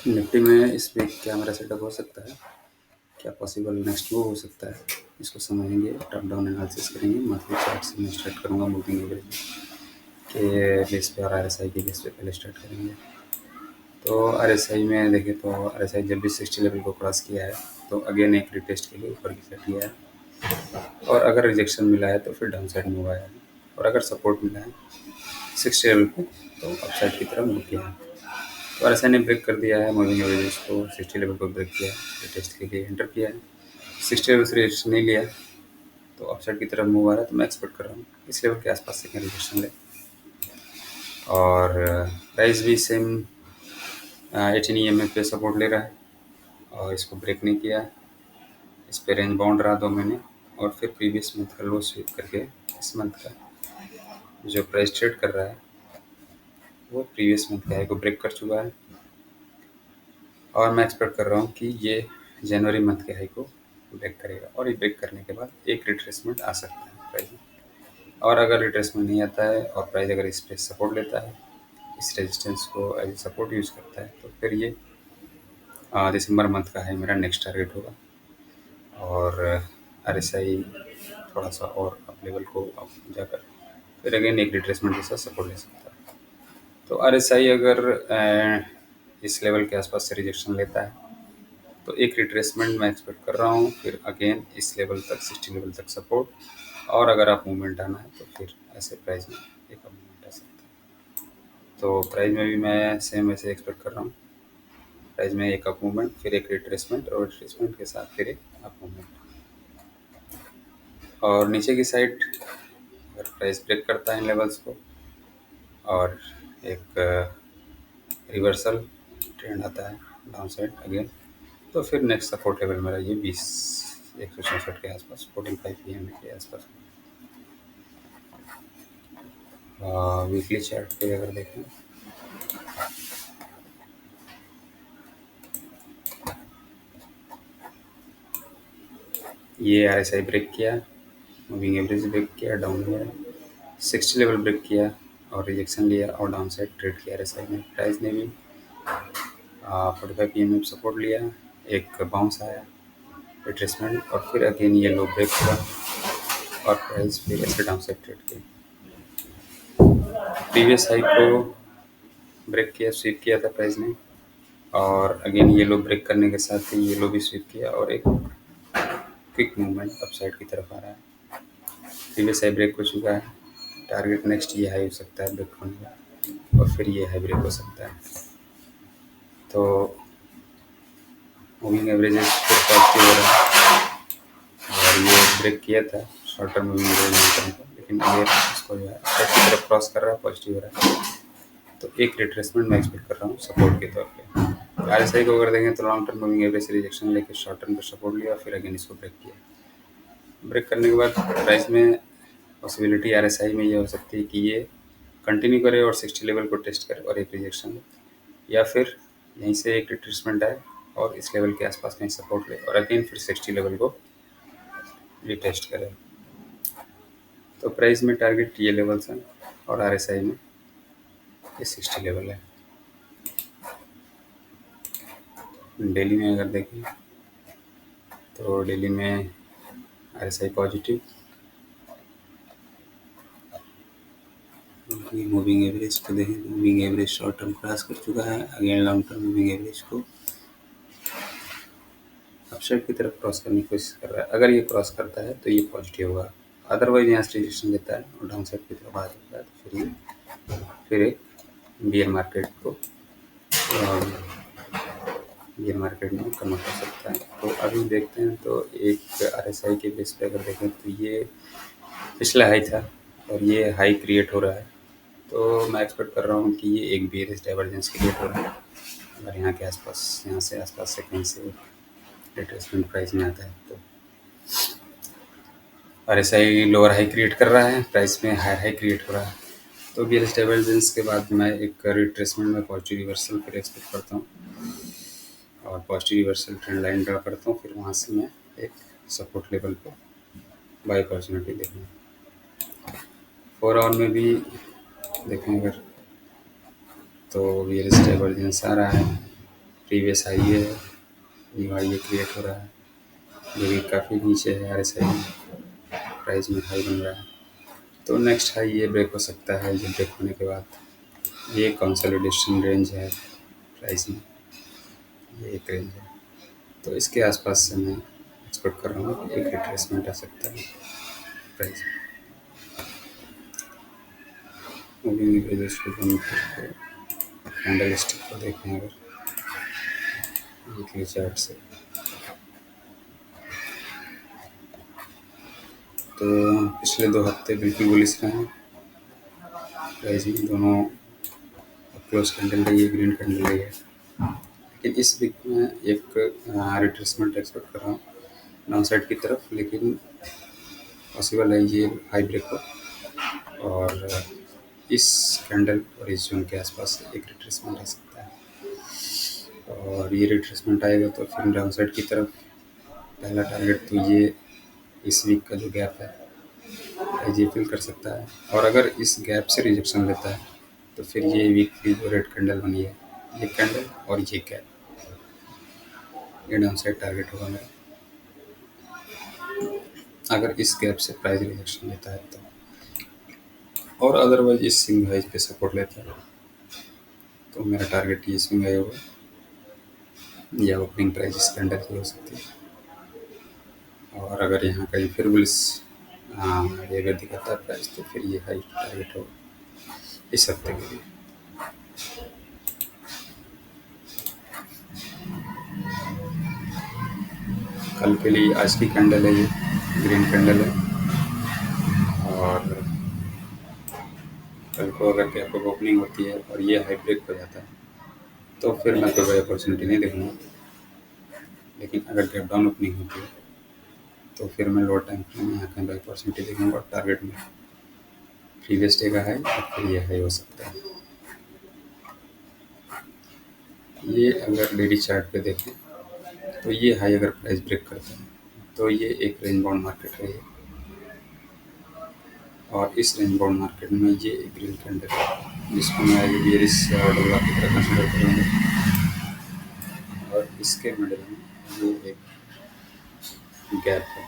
Nifty में इस week क्या मेरा सेटअप हो सकता है, क्या पॉसिबल नेक्स्ट वो हो सकता है, इसको समझेंगे, टॉप डाउन एनालिसिस करेंगे। मंथली चार्ट से मैं स्टार्ट करूँगा मूविंग एवरेज के बेस पे और आरएसआई के बेस पे पहले स्टार्ट करेंगे। तो आरएसआई में देखें तो आरएसआई जब भी 60 लेवल को क्रॉस किया है तो अगेन एक रिटेस्ट के लिए ऊपर की साइड गया है, और अगर रिजेक्शन मिला है तो फिर डाउन साइड मूव आया है, और अगर सपोर्ट मिला है 60 लेवल पे तो अपसाइड की तरफ मूव किया है। तो आरएसआई ने ब्रेक कर दिया है मूविंग एवरेज को, 60 लेवल को ब्रेक किया है, रिटेस्ट के लिए एंटर किया है, 60 लेवल से रिजेक्शन नहीं लिया, तो अपसाइड की तरफ मूव आ रहा है। तो मैं एक्सपेक्ट कर रहा हूँ इस लेवल के आसपास से रिजेक्शन ले, और प्राइस भी सेम 18 EMA पे सपोर्ट ले रहा है और इसको ब्रेक नहीं किया। इस पे रेंज बाउंड रहा 2 महीने, और फिर प्रीवियस मंथ का लो स्वीप करके इस मंथ का जो प्राइस ट्रेड कर रहा है वो प्रीवियस मंथ का हाई को ब्रेक कर चुका है, और मैं एक्सपेक्ट कर रहा हूँ कि ये जनवरी मंथ के हाई को ब्रेक करेगा, और ये ब्रेक करने के बाद एक रिट्रेसमेंट आ सकता है प्राइस में। और अगर रिट्रेसमेंट नहीं आता है और प्राइस अगर इस पे सपोर्ट लेता है, इस रेजिस्टेंस को एज ए सपोर्ट यूज़ करता है, तो फिर ये दिसंबर मंथ का हाई मेरा नेक्स्ट टारगेट होगा। और आरएसआई थोड़ा सा और अप लेवल को अप जाकर फिर अगेन एक रिट्रेसमेंट के साथ सपोर्ट ले सकता है। तो आरएसआई अगर इस लेवल के आसपास से रिजेक्शन लेता है तो एक रिट्रेसमेंट मैं एक्सपेक्ट कर रहा हूँ, फिर अगेन इस लेवल तक 60 लेवल तक सपोर्ट, और अगर आप मूवमेंट आना है तो फिर ऐसे प्राइस में एक अप मूवमेंट आ सकता है। तो प्राइस में भी मैं सेम ऐसे एक्सपेक्ट कर रहा हूँ, प्राइस में एक अप मूवमेंट, फिर एक रिट्रेसमेंट, और रिट्रेसमेंट के साथ फिर एक अप मूवमेंट। और नीचे की साइड अगर प्राइस ब्रेक करता है इन लेवल्स को और एक रिवर्सल ट्रेंड आता है डाउन साइड अगेन, तो फिर नेक्स्ट सपोर्ट लेवल मेरा ये 20 164 के आसपास, 45 EMA के आसपास। वीकली चार्ट पे अगर देखें ये आरएसआई ब्रेक किया, मूविंग एवरेज ब्रेक किया, डाउन हुआ, 60 लेवल ब्रेक किया और रिजेक्शन लिया और डाउन साइड ट्रेड किया आरएसआई में। प्राइस ने भी 45 EMA सपोर्ट लिया, एक बाउंस आया, रिट्रेसमेंट, और फिर अगेन ये लो ब्रेक हुआ और प्राइस फिर ऐसे डाउन साइड ट्रेड किया। प्रीवियस हाई को ब्रेक किया, स्वीप किया था प्राइस ने, और अगेन ये लो ब्रेक करने के साथ ही ये लो भी स्वीप किया और एक क्विक मूवमेंट अपसाइड की तरफ आ रहा है। प्रीवियस हाई ब्रेक हो चुका है, टारगेट नेक्स्ट ये हाई हो सकता है ब्रेक होने का, और फिर ये हाई ब्रेक हो सकता है। तो मूविंग एवरेजेस फिर पॉजिटिव हो रहा है, और ये ब्रेक किया था short term moving average long term का, लेकिन ये इसको जो है अपसाइड की तरफ क्रॉस कर रहा है, पॉजिटिव हो रहा है। तो एक रिट्रेसमेंट मैं एक्सपेक्ट कर रहा हूँ सपोर्ट के तौर पे। आरएसआई को अगर देखें तो लॉन्ग टर्म मूविंग एवरेज से रिजेक्शन लेके शॉर्ट टर्म पर सपोर्ट लिया, फिर अगेन इसको ब्रेक किया। ब्रेक करने के बाद प्राइस में पॉसिबिलिटी आरएसआई में ये हो सकती है कि ये कंटिन्यू करे और 60 लेवल को टेस्ट करे और एक रिजेक्शन ले, या फिर यहीं से एक रिट्रेसमेंट आए और इस लेवल के आसपास कहीं सपोर्ट ले और अगेन फिर 60 लेवल को रिटेस्ट करे। तो प्राइस में टारगेट ये लेवल्स हैं और आरएसआई में ये 60 लेवल है। डेली में अगर देखें तो डेली में आरएसआई पॉजिटिव, मूविंग एवरेज को देखें, moving average short term cross कर चुका है, again long term moving average को अपसाइड की तरफ क्रॉस करने की कोशिश कर रहा है। अगर ये क्रॉस करता है तो ये पॉजिटिव होगा, अदरवाइज यहाँ से रिजेक्शन लेता है और डाउन साइड की तरफ आ जाता है तो फिर एक बियर मार्केट को बियर मार्केट में कन्वर्ट हो सकता है। तो अभी देखते हैं, तो एक आरएसआई के बेस पे अगर देखें तो ये पिछला हाई था और ये हाई क्रिएट हो रहा है, तो मैं एक्सपेक्ट कर रहा हूँ कि ये एक बियरिश डाइवर्जेंस क्रिएट हो रहा है। अगर यहाँ के आसपास, यहाँ से आसपास से कहीं से रिट्रेसमेंट प्राइस में आता है तो आरएसआई लोअर हाई क्रिएट कर रहा है, प्राइस में हायर हाई क्रिएट हो रहा है। तो बियरिश डाइवर्जेंस के बाद मैं एक रिट्रेसमेंट में पॉजिटिव रिवर्सल फिर एक्सपेक्ट करता हूँ और positive reversal trend line draw करता हूँ, फिर वहाँ से मैं एक सपोर्ट लेवल पर बाय अपॉर्चुनिटी देखूँगा। 4 आवर में भी देखें अगर तो बियरिश डाइवर्जेंस आ रहा है, प्रीवियस हाई है, न्यू हाई ये क्रिएट हो रहा है, जो कि काफ़ी नीचे है RSI में, प्राइस में हाई बन रहा है। तो नेक्स्ट हाई ये ब्रेक हो सकता है, ये ब्रेक होने के बाद ये कंसोलिडेशन रेंज है प्राइस में, ये एक रेंज है। तो इसके आसपास से मैं एक्सपेक्ट कर रहा हूँ कि एक रिट्रेसमेंट आ सकता है प्राइस में। मूविंग एवरेजेस को बंद करके कैंडल स्टिक को देखें अगर वीकली चार्ट से, तो पिछले 2 हफ्ते बिल्कुल बुलिश रहे हैं प्राइस में, दोनों क्लोज कैंडल रही है, ग्रीन कैंडल रही है। लेकिन इस वीक में एक रिट्रेसमेंट एक्सपेक्ट कर रहा हूँ डाउन साइड की तरफ, लेकिन पॉसिबल है ये हाई ब्रेक हो और इस कैंडल और इस जोन के आसपास एक रिट्रेसमेंट आ सकता है। और ये रिट्रेसमेंट आएगा तो फिर डाउन साइड की तरफ पहला टारगेट तो ये इस वीक का जो गैप है ये फिल कर सकता है। और अगर इस गैप से रिजेक्शन लेता है तो फिर ये वीक की जो रेड कैंडल बनी है, ये कैंडल और ये गैप, ये डाउन साइड टारगेट होगा मेरा। अगर इस गैप से प्राइस रिजेक्शन लेता है तो, और अदरवाइज इस स्विंग हाई पे सपोर्ट लेता है तो मेरा टारगेट ये स्विंग हाई होगा या ओपनिंग प्राइस इस कैंडल की हो सकती है। और अगर यहाँ कहीं फिर बुलिश बिहेवियर दिखाता है प्राइस तो फिर ये हाई टारगेट होगा इस हफ्ते के लिए। कल के लिए आज की कैंडल है, ये ग्रीन कैंडल है, और कल को अगर गैप अप ओपनिंग होती है और ये हाई ब्रेक हो जाता है तो फिर मैं कोई अपॉर्चुनिटी नहीं देखूँगा। लेकिन अगर गैप डाउन ओपनिंग होती है तो फिर मैं लोअर टाइम फ्रेम में यहाँ कहीं बाई अपॉर्चुनिटी देखूँगा और टारगेट में प्रीवियस डे का हाई और फिर ये हाई हो सकता है। ये अगर डेली चार्ट पे देखें तो ये हाई अगर प्राइस ब्रेक करता है तो ये एक रेंज बाउंड मार्केट है ये, और इस रेंज बाउंड मार्केट में ये एक ग्रीन कैंडल है जिसको मैं बेयरिश डोला की तरह कंसिडर करूँगा, और इसके मिडिल में ये एक गैप है।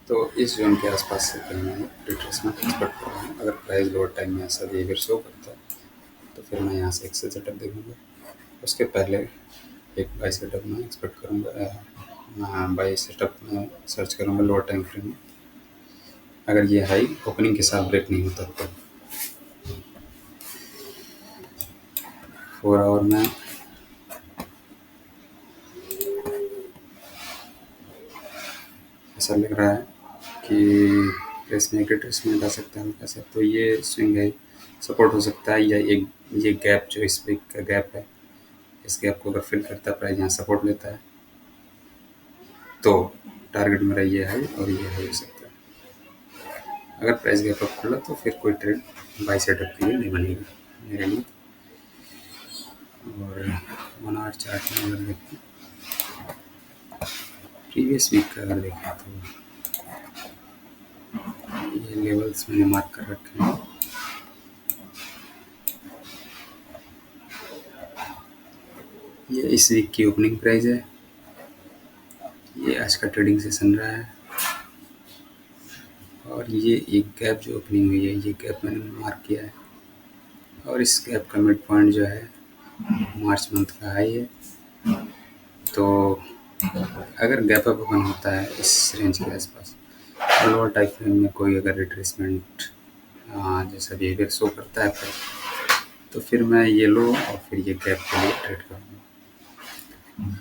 तो इस जोन के आसपास से कहीं मैं रिट्रेसमेंट एक्सपेक्ट कर रहा हूँ। अगर प्राइस लोअर टाइम में ऐसा बिहेवियर शो करता है तो फिर मैं यहाँ से एक्सेल सेटअप देखूँगा। उसके पहले एक बाई सेटअप में एक्सपेक्ट करूँगा, बाई सेटअप में सर्च करूँगा लोअर टाइम फ्रेम में। अगर ये हाई ओपनिंग के साथ ब्रेक नहीं होता तो 4 आवर में ऐसा लग रहा है कि इसमें एक रिट्रेसमेंट आ सकता है हल्का सा, तो ये स्विंग है सपोर्ट हो सकता है, या एक ये गैप जो इस वीक का गैप है, इस गैप को अगर फिल करता है प्राइस यहाँ सपोर्ट लेता है तो टारगेट मेरा ये है और ये है हो सकता है। अगर प्राइस गैप अप खुला तो फिर कोई ट्रेड बाई सेटअप के लिए नहीं बनेगा मेरे लिए। और 1 आवर चार्ट में अगर देखें, प्रीवियस वीक का अगर देखें तो ये लेवल्स मैंने मार्क कर रखे हैं। ये इस वीक की ओपनिंग प्राइस है, ये आज का ट्रेडिंग सेशन रहा है, और ये एक गैप जो ओपनिंग हुई है ये गैप मैंने मार्क किया है, और इस गैप का मिड पॉइंट जो है मार्च मंथ का हाई है। तो अगर गैप अप ओपन होता है इस रेंज के आसपास, लोअर टाइम फ्रेम में कोई अगर रिट्रेसमेंट जैसा बिहेवियर शो करता है तो फिर मैं ये लो और फिर ये गैप के लिए ट्रेड करूँगा।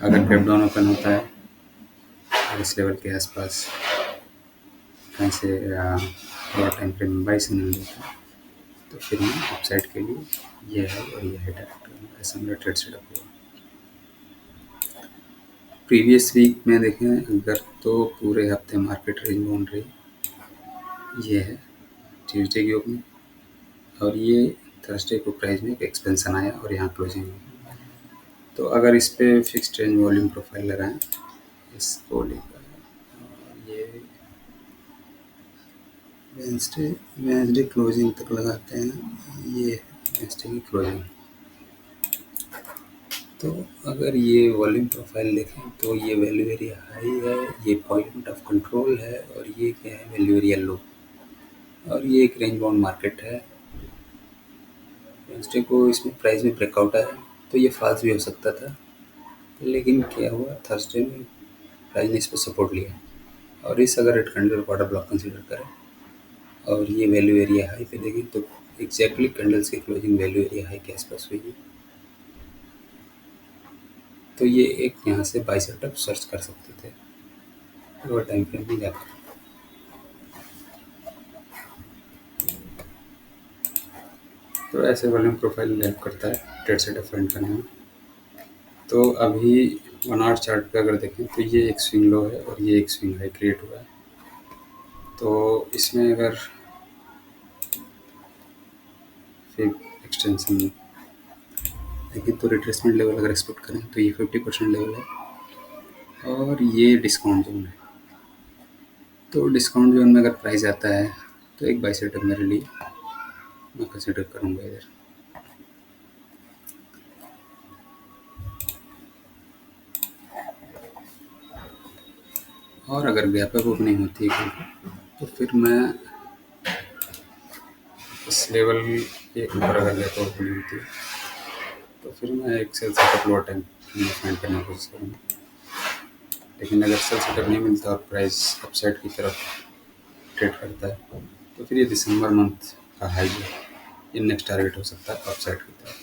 अगर गैप डाउन ओपन होता है और इस लेवल के आसपास कहीं से लोअर टाइम फ्रेम में बाई सिग्नल देता है तो फिर मैं अपसाइड के लिए ये है और ये है डायरेक्ट करूँगा, ऐसा मेरा ट्रेड सेटअप होगा। प्रीवियस वीक में देखें अगर तो पूरे हफ्ते मार्केट रेंज बाउंड रही, ये है ट्यूसडे की ओपनिंग, और ये थर्सडे को प्राइस में एक एक्सपेंशन आया और यहाँ क्लोजिंग हुई। तो अगर इस पे फिक्स्ड रेंज वॉल्यूम प्रोफाइल लगाएं इसको लेकर, और ये वेंसडे क्लोजिंग तक लगाते हैं, ये वेंसडे की क्लोजिंग, तो अगर ये वॉल्यूम प्रोफाइल देखें तो ये वैल्यू एरिया हाई है, ये पॉइंट ऑफ कंट्रोल है और ये क्या है, वैल्यू एरिया लो, और ये एक रेंज बाउंड मार्केट है। वेडनेसडे को इसमें प्राइस में ब्रेकआउट आया तो ये फॉल्स भी हो सकता था, लेकिन क्या हुआ, थर्सडे में प्राइस ने इस पर सपोर्ट लिया और इस अगर red candle water block consider करें और ये वैल्यू एरिया हाई पे देखें तो एग्जैक्टली कैंडल्स की क्लोजिंग वैल्यू एरिया हाई के आसपास हुई है। तो ये एक यहाँ से बाई सेटअप सर्च कर सकते थे लोअर टाइम फ्रेम में जाकर। तो ऐसे वॉल्यूम प्रोफाइल हेल्प करता है ट्रेड सेटअप फाइंड करने में। तो अभी 1 आवर चार्ट पे अगर देखें तो ये एक स्विंग लो है और ये एक स्विंग हाई क्रिएट हुआ है। तो इसमें अगर फिर एक्सटेंशन देखें तो रिट्रेसमेंट लेवल अगर एक्सपेक्ट करें तो ये 50% लेवल है और ये डिस्काउंट जोन है। तो डिस्काउंट जोन में अगर प्राइस आता है तो एक बाई सेटअप मेरे लिए मैं कंसिडर करूँगा इधर। और अगर गैप अप ओपनिंग होती है तो फिर मैं इस लेवल के ऊपर अगर गैप अप ओपनिंग होती है तो फिर मैं एक cell setup lower time find करने की कोशिश करूँगा। लेकिन अगर सेल सेटअप नहीं मिलता और प्राइस अपसाइड की तरफ ट्रेड करता है तो फिर ये दिसंबर मंथ का हाई है, ये नेक्स्ट टारगेट हो सकता है अपसाइड की तरफ।